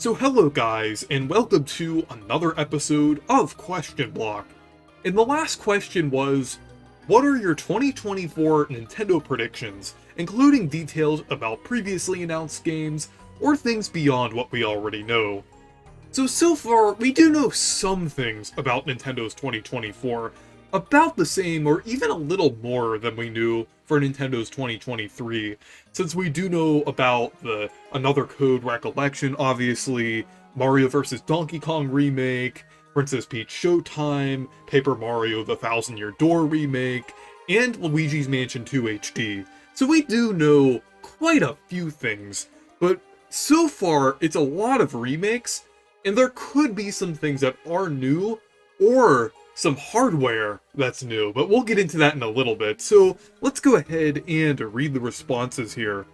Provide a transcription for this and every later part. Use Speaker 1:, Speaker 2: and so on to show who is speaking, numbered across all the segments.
Speaker 1: So hello guys, and welcome to another episode of Question Block. And the last question was, what are your 2024 Nintendo predictions, including details about previously announced games, or things beyond what we already know? So far, we do know some things about Nintendo's 2024, about the same or even a little more than we knew for Nintendo's 2023, since we do know about the Another Code Recollection, obviously, Mario vs. Donkey Kong remake, Princess Peach Showtime, Paper Mario The Thousand Year Door remake, and Luigi's Mansion 2 HD. So we do know quite a few things, but so far it's a lot of remakes, and there could be some things that are new, or some hardware that's new, but we'll get into that in a little bit. So let's go ahead and read the responses here.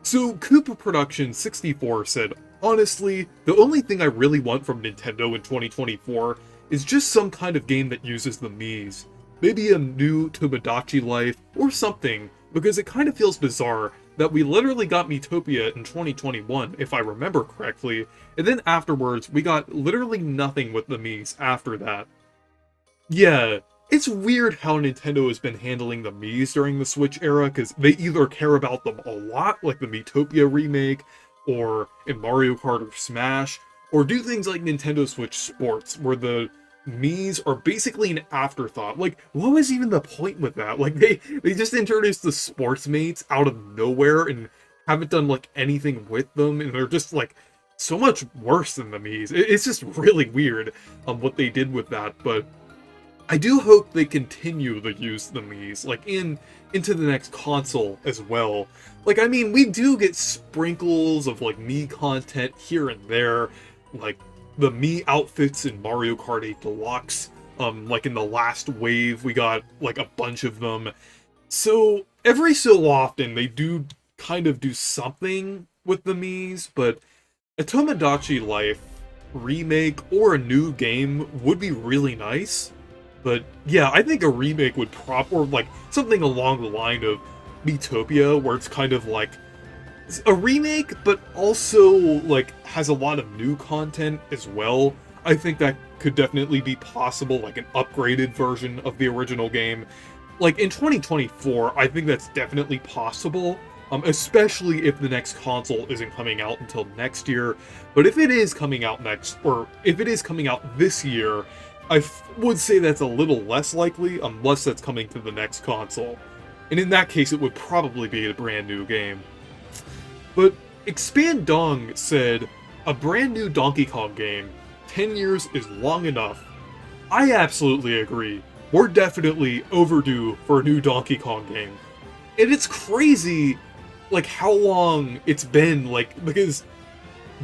Speaker 1: So Koopa Production 64 said, honestly, the only thing I really want from Nintendo in 2024 is just some kind of game that uses the Miis. Maybe a new Tomodachi Life or something, because it kind of feels bizarre that we literally got Miitopia in 2021, if I remember correctly, and then afterwards we got literally nothing with the Miis after that. Yeah, it's weird how Nintendo has been handling the Miis during the Switch era, because they either care about them a lot, like the Miitopia remake, or in Mario Kart or Smash, or do things like Nintendo Switch Sports, where the Miis are basically an afterthought. Like, what was even the point with that? Like, they just introduced the Sports Mates out of nowhere and haven't done, like, anything with them, and they're just, like, so much worse than the Miis. It's just really weird what they did with that, but I do hope they continue to use the Miis, like, into the next console as well. Like, I mean, we do get sprinkles of, like, Mii content here and there, like, the Mii outfits in Mario Kart 8 Deluxe, like, in the last wave, we got, like, a bunch of them. So, every so often, they do kind of do something with the Miis, but a Tomodachi Life remake or a new game would be really nice. But yeah, I think a remake would or like something along the line of Miitopia, where it's kind of like a remake, but also like has a lot of new content as well. I think that could definitely be possible, like an upgraded version of the original game. Like in 2024, I think that's definitely possible, especially if the next console isn't coming out until next year. But if it is coming out if it is coming out this year, I would say that's a little less likely, unless that's coming to the next console. And in that case, it would probably be a brand new game. But Expand Dong said, a brand new Donkey Kong game, 10 years is long enough. I absolutely agree. We're definitely overdue for a new Donkey Kong game. And it's crazy, like, how long it's been, like, because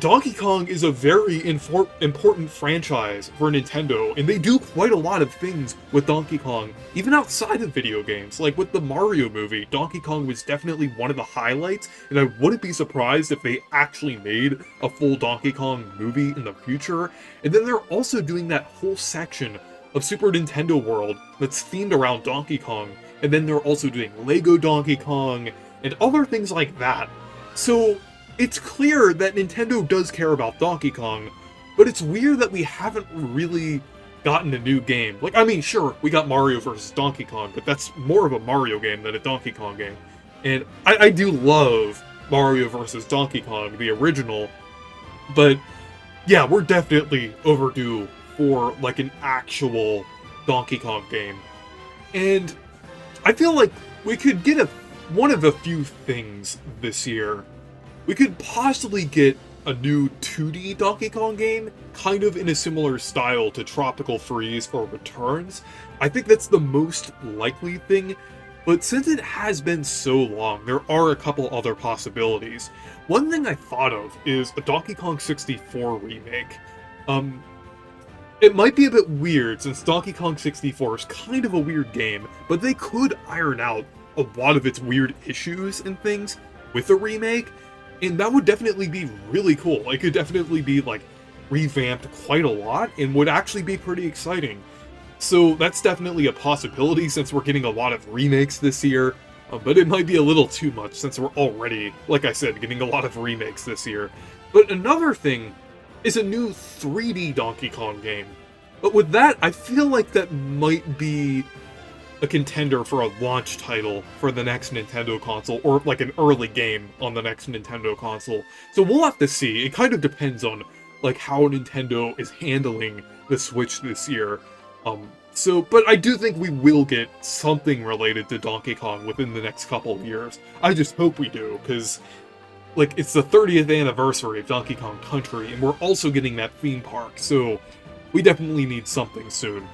Speaker 1: Donkey Kong is a very important franchise for Nintendo, and they do quite a lot of things with Donkey Kong, even outside of video games. Like with the Mario movie, Donkey Kong was definitely one of the highlights, and I wouldn't be surprised if they actually made a full Donkey Kong movie in the future. And then they're also doing that whole section of Super Nintendo World that's themed around Donkey Kong, and then they're also doing Lego Donkey Kong, and other things like that. So it's clear that Nintendo does care about Donkey Kong, but it's weird that we haven't really gotten a new game. Like, I mean, sure, we got Mario vs. Donkey Kong, but that's more of a Mario game than a Donkey Kong game. And I do love Mario vs. Donkey Kong, the original, but yeah, we're definitely overdue for, like, an actual Donkey Kong game. And I feel like we could get one of a few things this year. We could possibly get a new 2D Donkey Kong game, kind of in a similar style to Tropical Freeze or Returns. I think that's the most likely thing, but since it has been so long, there are a couple other possibilities. One thing I thought of is a Donkey Kong 64 remake. It might be a bit weird, since Donkey Kong 64 is kind of a weird game, but they could iron out a lot of its weird issues and things with a remake, and that would definitely be really cool. It could definitely be, like, revamped quite a lot, and would actually be pretty exciting. So that's definitely a possibility, since we're getting a lot of remakes this year, but it might be a little too much, since we're already, like I said, getting a lot of remakes this year. But another thing is a new 3D Donkey Kong game. But with that, I feel like that might be a contender for a launch title for the next Nintendo console, or like an early game on the next Nintendo console. So we'll have to see. It kind of depends on like how Nintendo is handling the Switch this year. But I do think we will get something related to Donkey Kong within the next couple of years. I just hope we do, because like it's the 30th anniversary of Donkey Kong Country, and we're also getting that theme park, so we definitely need something soon.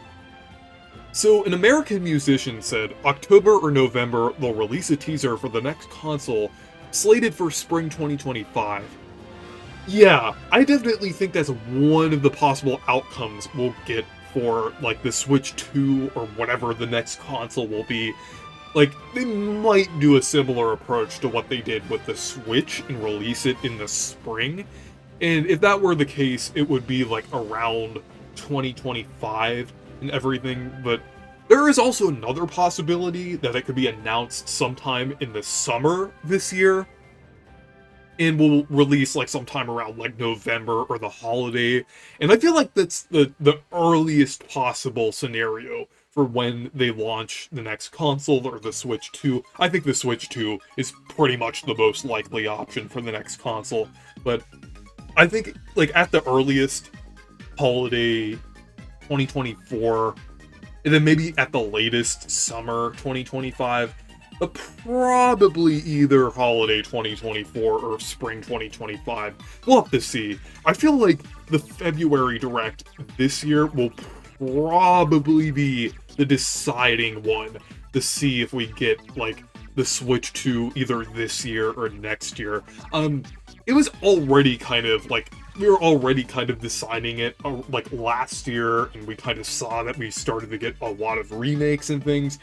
Speaker 1: So, an American musician said October or November they'll release a teaser for the next console, slated for spring 2025. Yeah, I definitely think that's one of the possible outcomes we'll get for, like, the Switch 2 or whatever the next console will be. Like, they might do a similar approach to what they did with the Switch and release it in the spring. And if that were the case, it would be, like, around 2025 and everything, but there is also another possibility that it could be announced sometime in the summer this year, and will release like sometime around like November or the holiday, and I feel like that's the earliest possible scenario for when they launch the next console or the Switch 2. I think the Switch 2 is pretty much the most likely option for the next console, but I think like at the earliest, holiday 2024, and then maybe at the latest summer 2025, but probably either holiday 2024 or spring 2025. We'll have to see. I feel like the February Direct this year will probably be the deciding one to see if we get like the Switch 2 either this year or next year. It was already kind of like, we were already kind of deciding it like last year, and we kind of saw that we started to get a lot of remakes and things,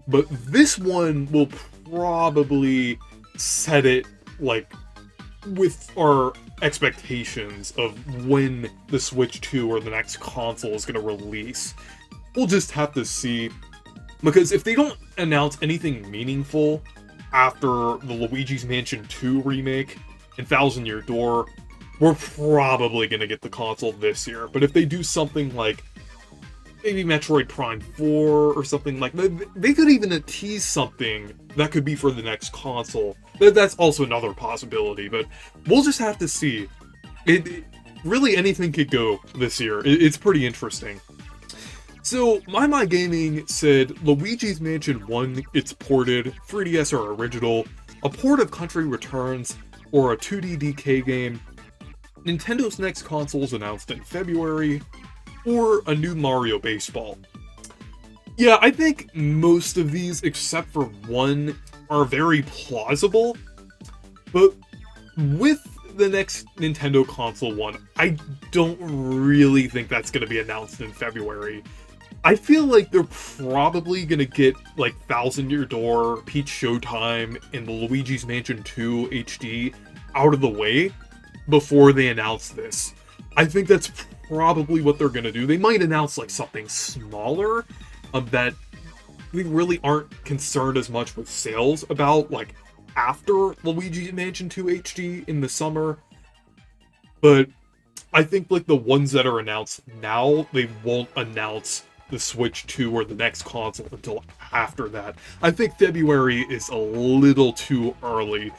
Speaker 1: but this one will probably set it like with our expectations of when the Switch 2 or the next console is going to release. We'll just have to see, because if they don't announce anything meaningful after the Luigi's Mansion 2 remake and Thousand Year Door, we're probably going to get the console this year. But if they do something like maybe Metroid Prime 4 or something like that, they could even tease something that could be for the next console. That's also another possibility, but we'll just have to see. Really, anything could go this year. It's pretty interesting. So, My Gaming said Luigi's Mansion 1, it's ported, 3DS or original, a port of Country Returns, or a 2D DK game, Nintendo's next console is announced in February, or a new Mario Baseball. Yeah, I think most of these, except for one, are very plausible, but with the next Nintendo console one, I don't really think that's going to be announced in February. I feel like they're probably going to get like Thousand Year Door, Peach Showtime, and the Luigi's Mansion 2 HD out of the way before they announce this. I think that's probably what they're going to do. They might announce like something smaller that we really aren't concerned as much with sales about, like after Luigi's Mansion 2 HD in the summer. But I think like the ones that are announced now, they won't announce the Switch 2 or the next console until after that. I think February is a little too early,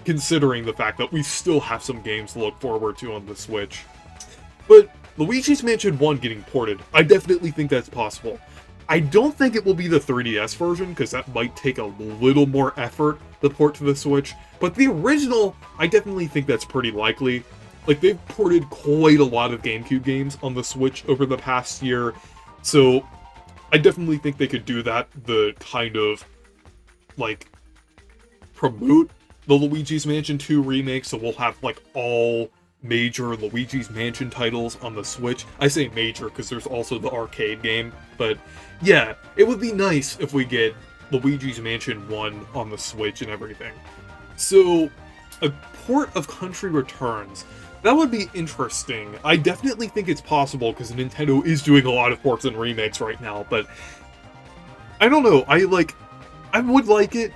Speaker 1: considering the fact that we still have some games to look forward to on the Switch. But Luigi's Mansion 1 getting ported, I definitely think that's possible. I don't think it will be the 3DS version, because that might take a little more effort to port to the Switch, but the original, I definitely think that's pretty likely. Like, they've ported quite a lot of GameCube games on the Switch over the past year, so I definitely think they could do that, the kind of, like, promote the Luigi's Mansion 2 remake, so we'll have, like, all major Luigi's Mansion titles on the Switch. I say major because there's also the arcade game, but yeah, it would be nice if we get Luigi's Mansion 1 on the Switch and everything. So, a port of Country Returns. That would be interesting. I definitely think it's possible because Nintendo is doing a lot of ports and remakes right now, but I don't know. I would like it,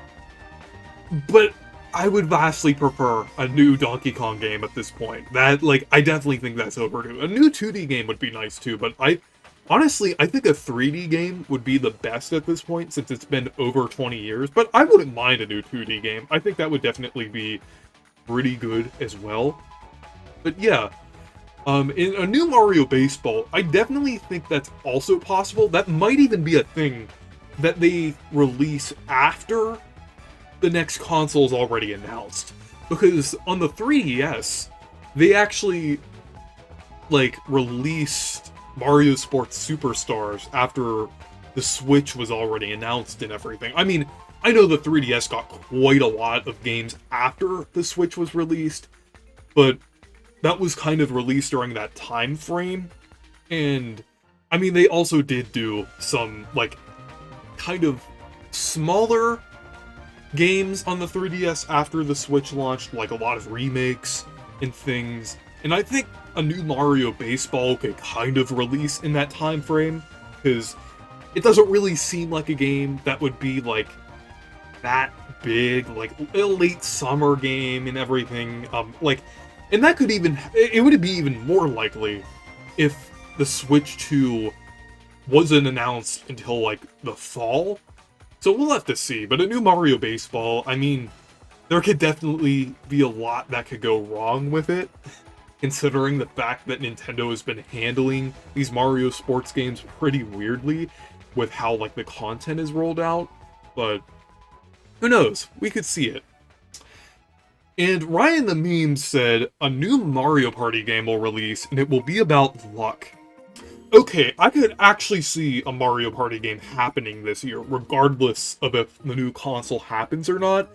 Speaker 1: but I would vastly prefer a new Donkey Kong game at this point. That, like, I definitely think that's overdue. A new 2D game would be nice too, but honestly, I think a 3D game would be the best at this point since it's been over 20 years, but I wouldn't mind a new 2D game. I think that would definitely be pretty good as well. But yeah, in a new Mario Baseball, I definitely think that's also possible. That might even be a thing that they release after the next console is already announced. Because on the 3DS, they actually, like, released Mario Sports Superstars after the Switch was already announced and everything. I mean, I know the 3DS got quite a lot of games after the Switch was released, but that was kind of released during that time frame. And, I mean, they also did do some, like, kind of smaller games on the 3DS after the Switch launched, like a lot of remakes and things. And I think a new Mario Baseball could kind of release in that time frame, because it doesn't really seem like a game that would be like that big, like a late summer game and everything. And that could even, it would be even more likely if the Switch 2 wasn't announced until like the fall. So we'll have to see. But a new Mario Baseball, I mean, there could definitely be a lot that could go wrong with it, considering the fact that Nintendo has been handling these Mario sports games pretty weirdly with how, like, the content is rolled out. But who knows? We could see it. And Ryan the Meme said, a new Mario Party game will release, and it will be about luck. Okay, I could actually see a Mario Party game happening this year, regardless of if the new console happens or not,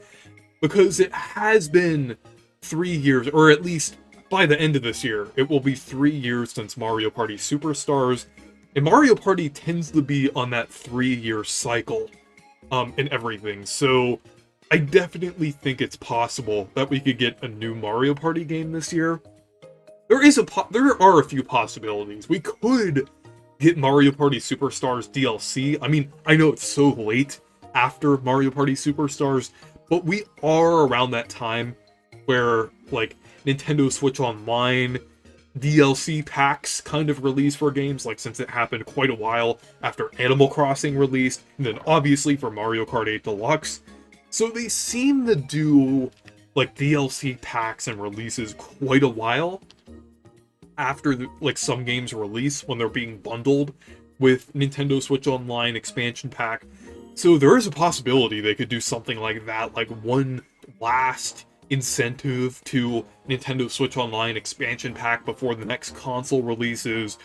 Speaker 1: because it has been 3 years, or at least by the end of this year, it will be 3 years since Mario Party Superstars, and Mario Party tends to be on that 3-year cycle, and everything, so I definitely think it's possible that we could get a new Mario Party game this year. There are a few possibilities. We could get Mario Party Superstars DLC. I mean, I know it's so late after Mario Party Superstars, but we are around that time where, like, Nintendo Switch Online DLC packs kind of release for games, like, since it happened quite a while after Animal Crossing released, and then obviously for Mario Kart 8 Deluxe. So they seem to do, like, DLC packs and releases quite a while after, like, some games release when they're being bundled with Nintendo Switch Online expansion pack. So there is a possibility they could do something like that, like one last incentive to Nintendo Switch Online expansion pack before the next console releases.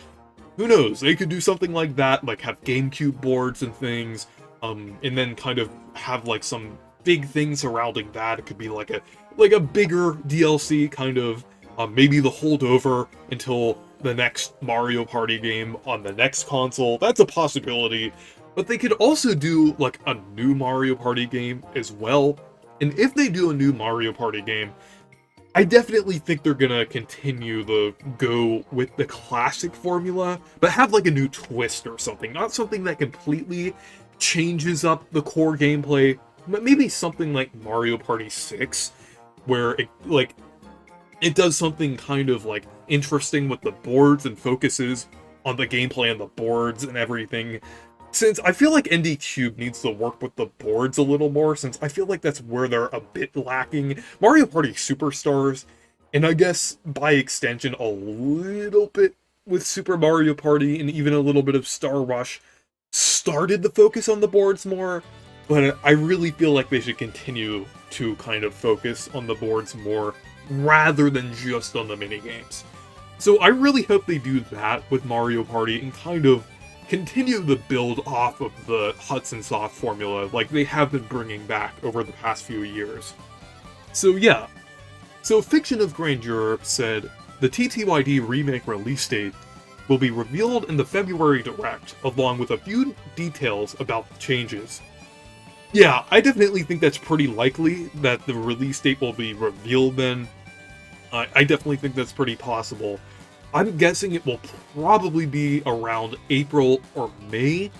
Speaker 1: Who knows? They could do something like that, like have GameCube boards and things, and then kind of have like some big things surrounding that. It could be like a bigger DLC, kind of maybe the holdover until the next Mario Party game on the next console. That's a possibility. But they could also do like a new Mario Party game as well. And if they do a new Mario Party game, I definitely think they're gonna continue the go with the classic formula, but have like a new twist or something. Not something that completely changes up the core gameplay, but maybe something like Mario Party 6, where it does something kind of like interesting with the boards and focuses on the gameplay and the boards and everything. Since I feel like ND Cube needs to work with the boards a little more, since I feel like that's where they're a bit lacking. Mario Party Superstars, and I guess by extension a little bit with Super Mario Party and even a little bit of Star Rush, started to focus on the boards more, but I really feel like they should continue to kind of focus on the boards more rather than just on the minigames. So I really hope they do that with Mario Party and kind of continue the build off of the Hudson Soft formula like they have been bringing back over the past few years. So yeah. So Fiction of Grandeur said, the TTYD remake release date will be revealed in the February Direct, along with a few details about the changes. Yeah, I definitely think that's pretty likely that the release date will be revealed then. I definitely think that's pretty possible. I'm guessing it will probably be around April or May.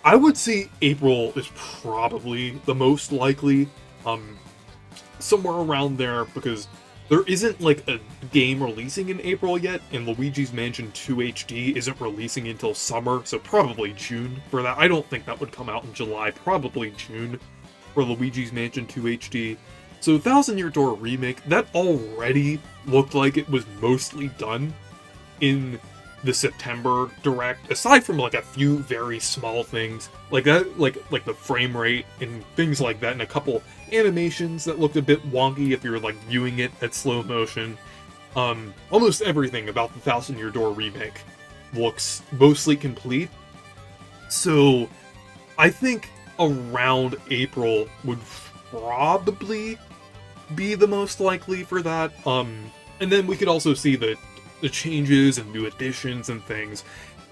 Speaker 1: I would say April is probably the most likely. somewhere around there, because there isn't like a game releasing in April yet, and Luigi's Mansion 2 HD isn't releasing until summer, so probably June for that. I don't think that would come out in July, probably June for Luigi's Mansion 2 HD. So Thousand Year Door Remake, that already looked like it was mostly done in the September Direct, aside from like a few very small things like that, like the frame rate and things like that, and a couple animations that looked a bit wonky if you're like viewing it at slow motion. Almost everything about the Thousand Year Door Remake looks mostly complete. So I think around April would probably be the most likely for that. And then we could also see the changes and new additions and things.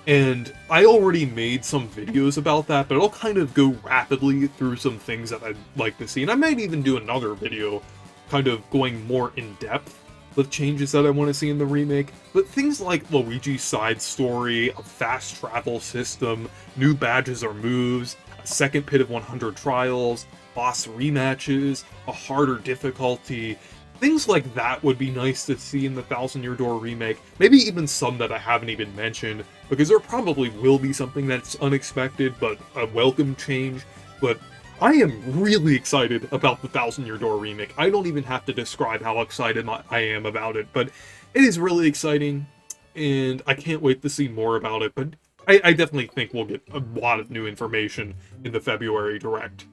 Speaker 1: And I already made some videos about that, but I'll kind of go rapidly through some things that I'd like to see. And I might even do another video kind of going more in depth with changes that I want to see in the remake. But things like Luigi's side story, a fast travel system, new badges or moves, a second pit of 100 trials, boss rematches, a harder difficulty, things like that would be nice to see in the Thousand Year Door Remake. Maybe even some that I haven't even mentioned, because there probably will be something that's unexpected, but a welcome change. But I am really excited about the Thousand Year Door Remake. I don't even have to describe how excited I am about it, but it is really exciting, and I can't wait to see more about it. But I definitely think we'll get a lot of new information in the February Direct.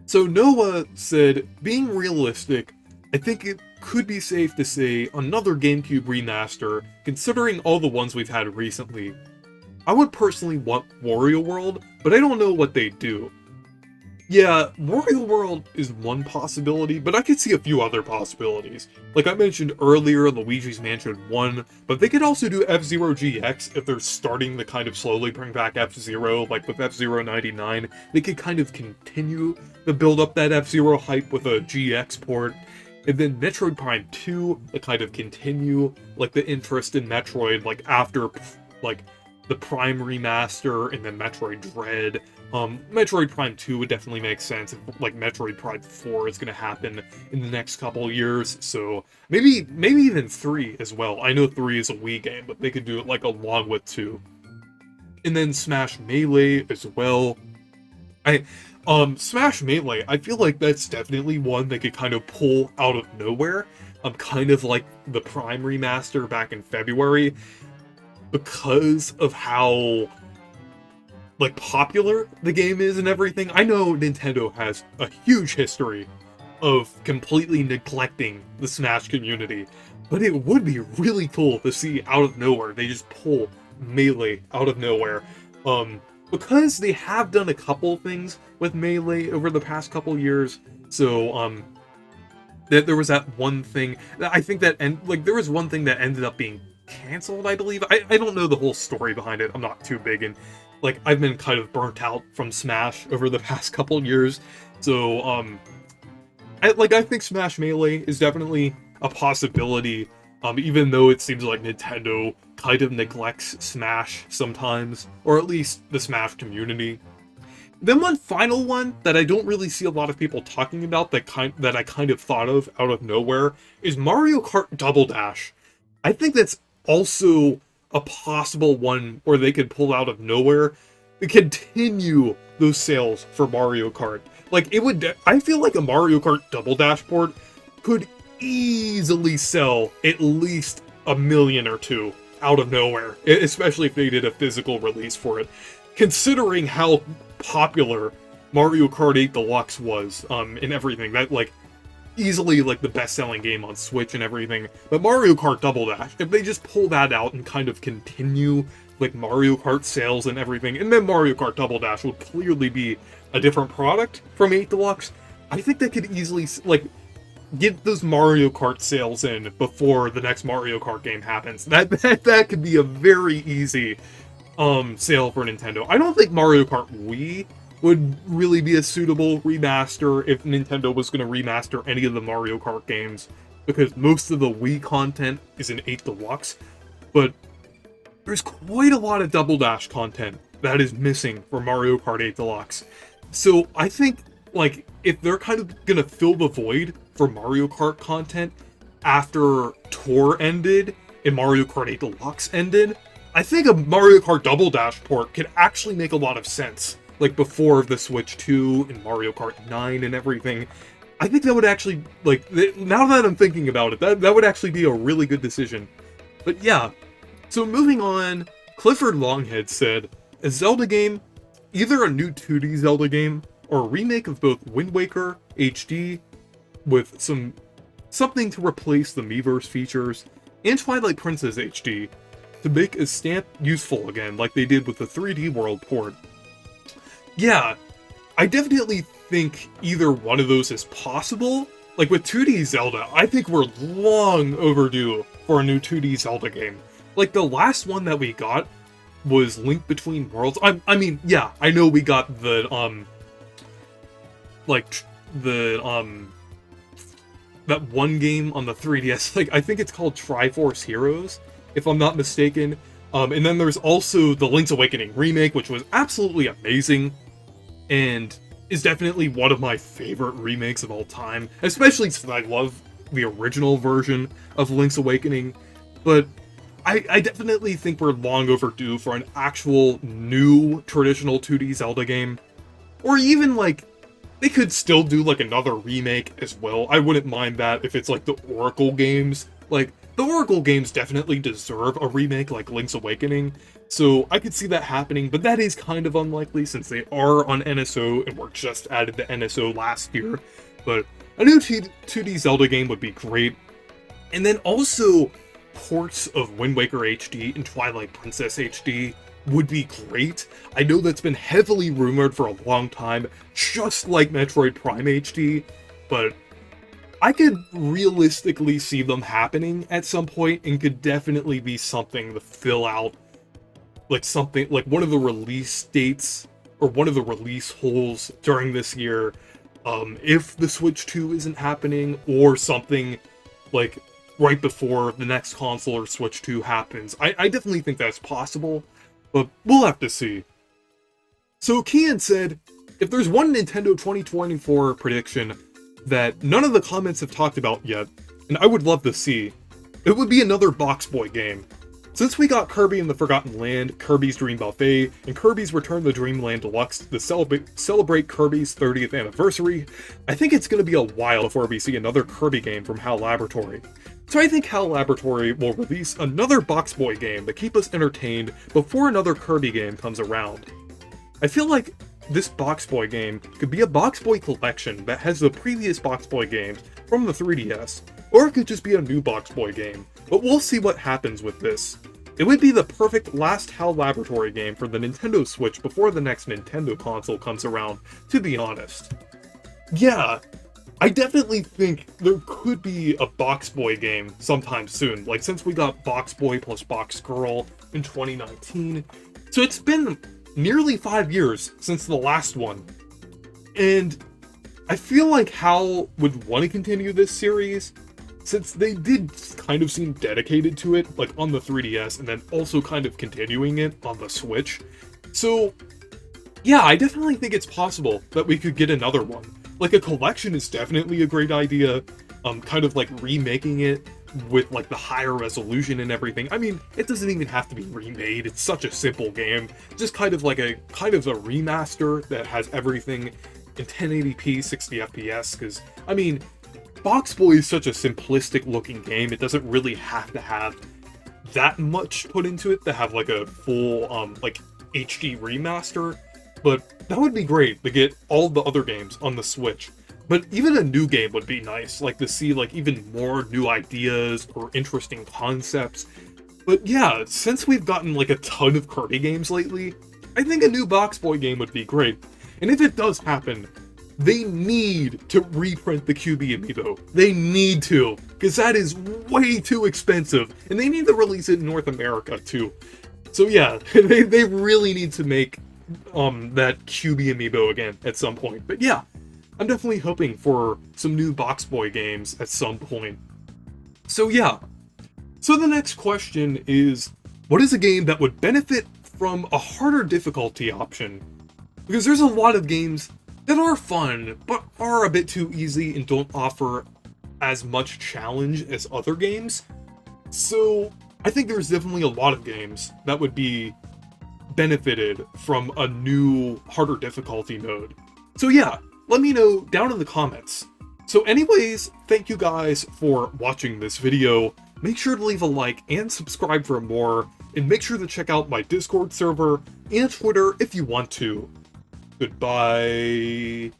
Speaker 1: So Noah said, being realistic, I think it could be safe to say another GameCube remaster, considering all the ones we've had recently. I would personally want Wario World, but I don't know what they do. Yeah, Wario World is one possibility, but I could see a few other possibilities. Like I mentioned earlier, Luigi's Mansion 1, but they could also do F-Zero GX if they're starting to kind of slowly bring back F-Zero, like with F-Zero 99. They could kind of continue to build up that F-Zero hype with a GX port. And then Metroid Prime 2 to kind of continue, like, the interest in Metroid, like, after, like, the Prime remaster and then Metroid Dread. Metroid Prime 2 would definitely make sense if, like, Metroid Prime 4 is gonna happen in the next couple years, so maybe even 3 as well. I know 3 is a Wii game, but they could do it, like, along with 2. And then Smash Melee as well. Smash Melee, I feel like that's definitely one they could kind of pull out of nowhere. Kind of like the Prime remaster back in February, because of how, like, popular the game is and everything. I know Nintendo has a huge history of completely neglecting the Smash community, but it would be really cool to see out of nowhere, they just pull Melee out of nowhere. Because they have done a couple things with Melee over the past couple years, so, there was that one thing, I think that, there was one thing that ended up being canceled, I believe. I don't know the whole story behind it, I'm not too big, and, like, I've been kind of burnt out from Smash over the past couple years, so, I think Smash Melee is definitely a possibility, even though it seems like Nintendo kind of neglects Smash sometimes, or at least the Smash community. Then one final one that I don't really see a lot of people talking about that I kind of thought of out of nowhere is Mario Kart Double Dash. I think that's also a possible one where they could pull out of nowhere to continue those sales for Mario Kart. Like, it would, I feel like a Mario Kart Double Dash port could easily sell at least 1 million or 2 out of nowhere, especially if they did a physical release for it. Considering how popular Mario Kart 8 Deluxe was, and everything, that, like, easily, like, the best-selling game on Switch and everything. But Mario Kart Double Dash, if they just pull that out and kind of continue, like, Mario Kart sales and everything, and then Mario Kart Double Dash would clearly be a different product from 8 Deluxe, I think they could easily, like, get those Mario Kart sales in before the next Mario Kart game happens. That could be a very easy sale for Nintendo. I don't think Mario Kart Wii would really be a suitable remaster if Nintendo was going to remaster any of the Mario Kart games, because most of the Wii content is in 8 Deluxe, but there's quite a lot of Double Dash content that is missing for Mario Kart 8 Deluxe. So I think like, if they're kind of gonna fill the void for Mario Kart content after Tour ended and Mario Kart 8 Deluxe ended, I think a Mario Kart Double Dash port could actually make a lot of sense. Like, before the Switch 2 and Mario Kart 9 and everything. I think that would actually, like, now that I'm thinking about it, that would actually be a really good decision. But yeah, so moving on, Clifford Longhead said, a Zelda game, either a new 2D Zelda game, or a remake of both Wind Waker HD with something to replace the Miiverse features, and Twilight Princess HD, to make a stamp useful again, like they did with the 3D World port. Yeah, I definitely think either one of those is possible. Like with 2D Zelda, I think we're long overdue for a new 2D Zelda game. Like the last one that we got was Link Between Worlds. I mean, yeah, I know we got the, that one game on the 3DS, like, I think it's called Triforce Heroes, if I'm not mistaken. And then there's also the Link's Awakening remake, which was absolutely amazing, and is definitely one of my favorite remakes of all time, especially since I love the original version of Link's Awakening. But I definitely think we're long overdue for an actual new traditional 2D Zelda game. Or even, like, they could still do, like, another remake as well. I wouldn't mind that if it's, like, the Oracle games. Like, the Oracle games definitely deserve a remake like Link's Awakening, so I could see that happening, but that is kind of unlikely since they are on NSO and were just added to NSO last year. But a new 2D Zelda game would be great. And then also, ports of Wind Waker HD and Twilight Princess HD would be great. I know that's been heavily rumored for a long time, just like Metroid Prime HD, but I could realistically see them happening at some point, and could definitely be something to fill out, like something, like one of the release dates, or one of the release holes during this year, if the Switch 2 isn't happening, or something, like, right before the next console or Switch 2 happens. I definitely think that's possible, but we'll have to see. So Kian said, if there's one Nintendo 2024 prediction that none of the comments have talked about yet, and I would love to see, it would be another Box Boy game. Since we got Kirby and the Forgotten Land, Kirby's Dream Buffet, and Kirby's Return to Dreamland Deluxe to celebrate Kirby's 30th anniversary, I think it's going to be a while before we see another Kirby game from HAL Laboratory. So I think HAL Laboratory will release another Box Boy game to keep us entertained before another Kirby game comes around. I feel like this Box Boy game could be a Box Boy collection that has the previous Box Boy games from the 3DS, or it could just be a new Box Boy game, but we'll see what happens with this. It would be the perfect last HAL Laboratory game for the Nintendo Switch before the next Nintendo console comes around, to be honest. Yeah, I definitely think there could be a Box Boy game sometime soon, like since we got Box Boy plus Box Girl in 2019, so it's been nearly 5 years since the last one, and I feel like HAL would want to continue this series, since they did kind of seem dedicated to it, like on the 3DS, and then also kind of continuing it on the Switch. So yeah, I definitely think it's possible that we could get another one. Like, a collection is definitely a great idea, kind of like remaking it with like the higher resolution and everything. I mean, it doesn't even have to be remade, it's such a simple game. Just kind of a remaster that has everything in 1080p 60 FPS, because, I mean, Box Boy is such a simplistic looking game, it doesn't really have to have that much put into it to have like a full, like, HD remaster, but that would be great to get all the other games on the Switch. But even a new game would be nice, like to see like even more new ideas or interesting concepts. But yeah, since we've gotten like a ton of Kirby games lately, I think a new Box Boy game would be great. And if it does happen, they need to reprint the QB amiibo. They need to, because that is way too expensive, and they need to release it in North America too. So yeah, they really need to make that QB amiibo again at some point. But yeah, I'm definitely hoping for some new Box Boy games at some point. So yeah, so the next question is, what is a game that would benefit from a harder difficulty option? Because there's a lot of games that are fun, but are a bit too easy and don't offer as much challenge as other games. So I think there's definitely a lot of games that would be benefited from a new, harder difficulty mode. So yeah, let me know down in the comments. So anyways, thank you guys for watching this video. Make sure to leave a like and subscribe for more, and make sure to check out my Discord server and Twitter if you want to. Goodbye.